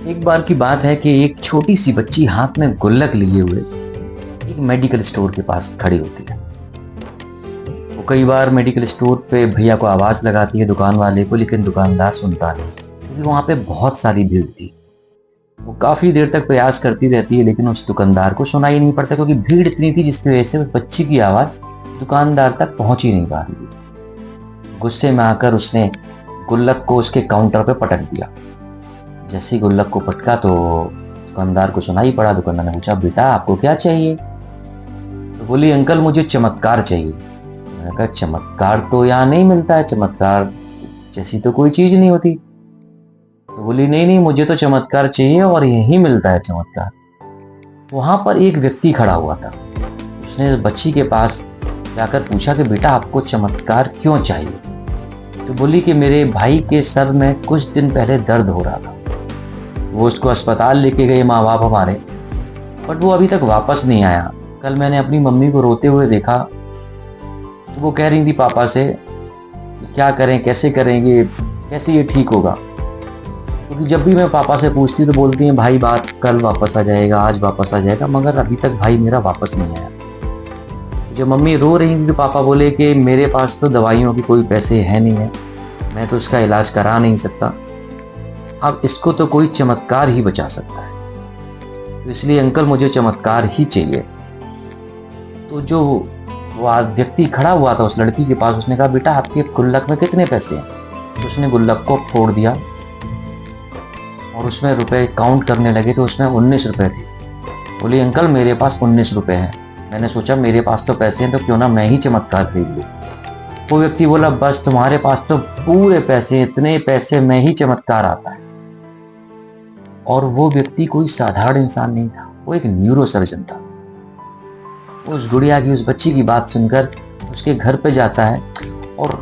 एक बार की बात है कि एक छोटी सी बच्ची हाथ में गुल्लक लिए हुए एक मेडिकल स्टोर के पास खड़ी होती है। वो कई बार मेडिकल स्टोर पे भैया को आवाज लगाती है, दुकान वाले को, लेकिन दुकानदार सुनता नहीं क्योंकि वहां पे बहुत सारी भीड़ थी। वो काफी देर तक प्रयास करती रहती है लेकिन उस दुकानदार को सुनाई नहीं पड़ता क्योंकि भीड़ इतनी थी जिसकी वजह से उस बच्ची की आवाज दुकानदार तक पहुंच ही नहीं पा रही थी। गुस्से में आकर उसने गुल्लक को उसके काउंटर पे पटक दिया। जैसे ही गुल्लक को पटका तो दुकानदार को सुनाई पड़ा। दुकानदार ने पूछा, बेटा आपको क्या चाहिए? तो बोली, अंकल मुझे चमत्कार चाहिए। मैंने कहा, चमत्कार तो यहाँ नहीं मिलता है, चमत्कार जैसी तो कोई चीज नहीं होती। तो बोली, नहीं नहीं, मुझे तो चमत्कार चाहिए और यही मिलता है चमत्कार। वहां पर एक व्यक्ति खड़ा हुआ था। उसने बच्ची के पास जाकर पूछा कि बेटा आपको चमत्कार क्यों चाहिए? तो बोली कि मेरे भाई के सर में कुछ दिन पहले दर्द हो रहा था। वो उसको अस्पताल लेके गए माँ बाप हमारे, बट वो अभी तक वापस नहीं आया। कल मैंने अपनी मम्मी को रोते हुए देखा तो वो कह रही थी पापा से क्या करें, कैसे करेंगे, कैसे ये ठीक होगा। क्योंकि जब भी मैं पापा से पूछती तो बोलती हैं भाई बात कल वापस आ जाएगा, आज वापस आ जाएगा, मगर अभी तक भाई मेरा वापस नहीं आया। जब मम्मी रो रही थी तो पापा बोले कि मेरे पास तो दवाइयों की कोई पैसे है नहीं है, मैं तो उसका इलाज करा नहीं सकता, अब इसको तो कोई चमत्कार ही बचा सकता है, तो इसलिए अंकल मुझे चमत्कार ही चाहिए। तो जो वो व्यक्ति खड़ा हुआ था उस लड़की के पास, उसने कहा, बेटा आपके गुल्लक में कितने पैसे हैं? तो उसने गुल्लक को फोड़ दिया और उसमें रुपए काउंट करने लगे तो उसमें 19 रुपए थे। बोली, अंकल मेरे पास 19 रुपए हैं। मैंने सोचा मेरे पास तो पैसे हैं तो क्यों ना मैं ही चमत्कार खरीद लूं। वो व्यक्ति बोला, बस तुम्हारे पास तो पूरे पैसे, इतने पैसे में ही चमत्कार आता है। और वो व्यक्ति कोई साधारण इंसान नहीं था, वो एक न्यूरो सर्जन था। उस गुड़िया की, उस बच्ची की बात सुनकर उसके घर पे जाता है और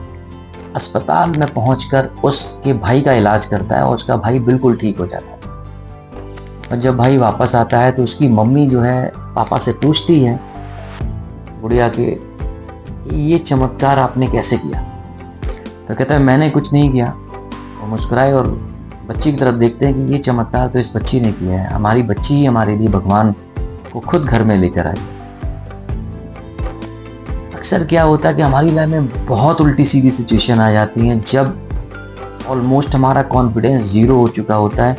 अस्पताल में पहुंचकर उसके भाई का इलाज करता है और उसका भाई बिल्कुल ठीक हो जाता है। और जब भाई वापस आता है तो उसकी मम्मी जो है पापा से पूछती है गुड़िया के कि ये चमत्कार आपने कैसे किया? तो कहता है मैंने कुछ नहीं किया। वो मुस्कुराए और बच्ची की तरफ देखते हैं कि ये चमत्कार तो इस बच्ची ने किया है, हमारी बच्ची ही हमारे लिए भगवान को खुद घर में लेकर आई। अक्सर क्या होता है कि हमारी लाइफ में बहुत उल्टी सीधी सिचुएशन आ जाती हैं, जब ऑलमोस्ट हमारा कॉन्फिडेंस जीरो हो चुका होता है,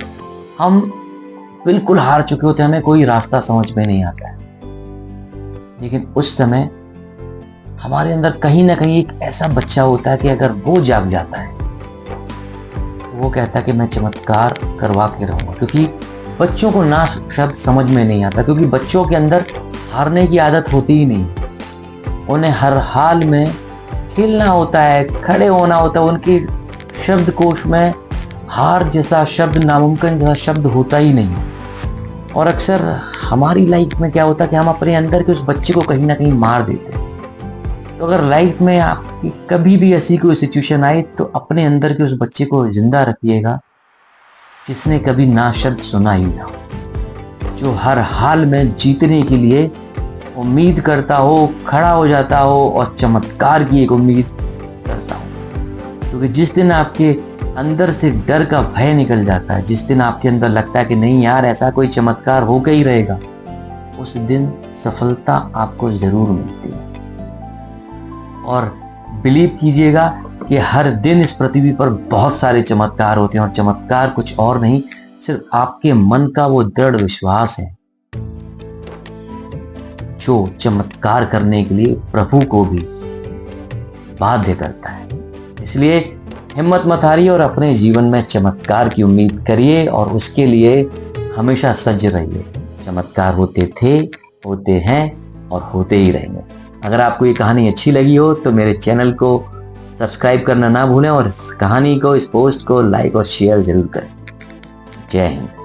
हम बिल्कुल हार चुके होते हैं, हमें कोई रास्ता समझ में नहीं आता है। लेकिन उस समय हमारे अंदर कहीं ना कहीं एक ऐसा बच्चा होता है कि अगर वो जाग जाता है तो वो कहता है कि मैं चमत्कार करवा के रहूंगा। क्योंकि बच्चों को ना शब्द समझ में नहीं आता, क्योंकि बच्चों के अंदर हारने की आदत होती ही नहीं। उन्हें हर हाल में खेलना होता है, खड़े होना होता है। उनके शब्दकोश में हार जैसा शब्द, नामुमकिन जैसा शब्द होता ही नहीं। और अक्सर हमारी लाइफ में क्या होता है कि हम अपने अंदर के उस बच्चे को कहीं ना कहीं मार देते हैं। तो अगर लाइफ में आपकी कभी भी ऐसी कोई सिचुएशन आए तो अपने अंदर के उस बच्चे को जिंदा रखिएगा जिसने कभी ना शब्द सुना ही ना हो, जो हर हाल में जीतने के लिए उम्मीद करता हो, खड़ा हो जाता हो और चमत्कार की एक उम्मीद करता हो। क्योंकि जिस दिन आपके अंदर से डर का भय निकल जाता है, जिस दिन आपके अंदर लगता है कि नहीं यार ऐसा कोई चमत्कार होकर ही रहेगा, उस दिन सफलता आपको जरूर मिलती है। और बिलीव कीजिएगा कि हर दिन इस पृथ्वी पर बहुत सारे चमत्कार होते हैं, और चमत्कार कुछ और नहीं, सिर्फ आपके मन का वो दृढ़ विश्वास है जो चमत्कार करने के लिए प्रभु को भी बाध्य करता है। इसलिए हिम्मत मत हारिए और अपने जीवन में चमत्कार की उम्मीद करिए और उसके लिए हमेशा सज्ज रहिए। चमत्कार होते थे, होते हैं और होते ही रहेंगे। अगर आपको ये कहानी अच्छी लगी हो तो मेरे चैनल को सब्सक्राइब करना ना भूलें और इस कहानी को, इस पोस्ट को लाइक और शेयर जरूर करें। जय हिंद।